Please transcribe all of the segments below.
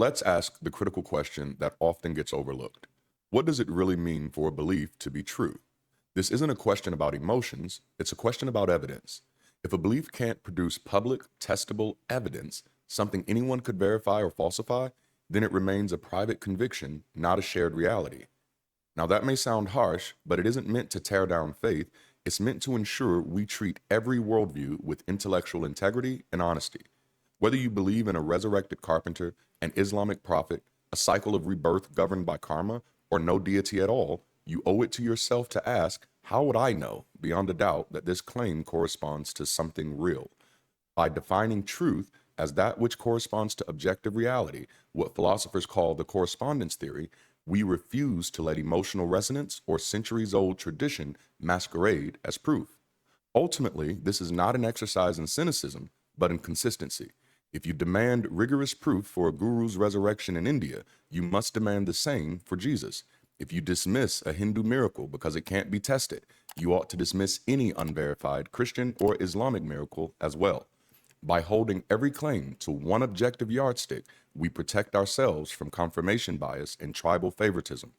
Let's ask the critical question that often gets overlooked. What does it really mean for a belief to be true? This isn't a question about emotions, it's a question about evidence. If a belief can't produce public, testable evidence, something anyone could verify or falsify, then it remains a private conviction, not a shared reality. Now, that may sound harsh, but it isn't meant to tear down faith. It's meant to ensure we treat every worldview with intellectual integrity and honesty. Whether you believe in a resurrected carpenter, an Islamic prophet, a cycle of rebirth governed by karma, or no deity at all, you owe it to yourself to ask, how would I know, beyond a doubt, that this claim corresponds to something real? By defining truth as that which corresponds to objective reality, what philosophers call the correspondence theory, we refuse to let emotional resonance or centuries old tradition masquerade as proof. Ultimately, this is not an exercise in cynicism, but in consistency. If you demand rigorous proof for a guru's resurrection in India, you must demand the same for Jesus. If you dismiss a Hindu miracle because it can't be tested, you ought to dismiss any unverified Christian or Islamic miracle as well. By holding every claim to one objective yardstick, we protect ourselves from confirmation bias and tribal favoritism.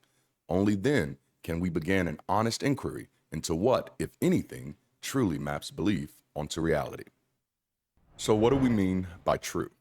Only then can we begin an honest inquiry into what, if anything, truly maps belief onto reality. So, what do we mean by true?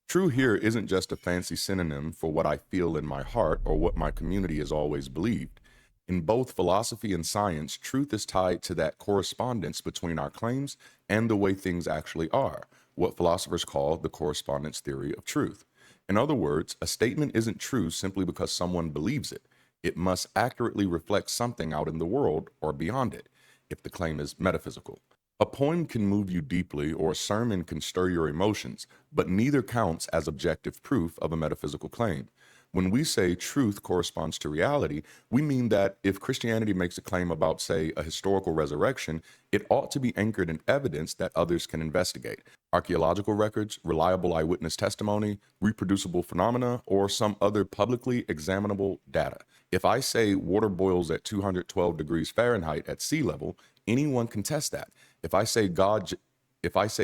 True here isn't just a fancy synonym for what I feel in my heart or what my community has always believed. In both philosophy and science, truth is tied to that correspondence between our claims and the way things actually are, what philosophers call the correspondence theory of truth. In other words, a statement isn't true simply because someone believes it. It must accurately reflect something out in the world or beyond it, if the claim is metaphysical. A poem can move you deeply or a sermon can stir your emotions, but neither counts as objective proof of a metaphysical claim. When we say truth corresponds to reality, we mean that if Christianity makes a claim about, say, a historical resurrection, it ought to be anchored in evidence that others can investigate. Archaeological records, reliable eyewitness testimony, reproducible phenomena, or some other publicly examinable data. If I say water boils at 212 degrees Fahrenheit at sea level, anyone can test that. If I say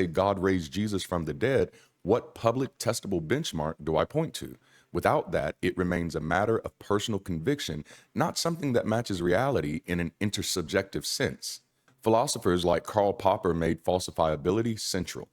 God raised Jesus from the dead, what public testable benchmark do I point to? Without that, it remains a matter of personal conviction, not something that matches reality in an intersubjective sense. Philosophers like Karl Popper made falsifiability central.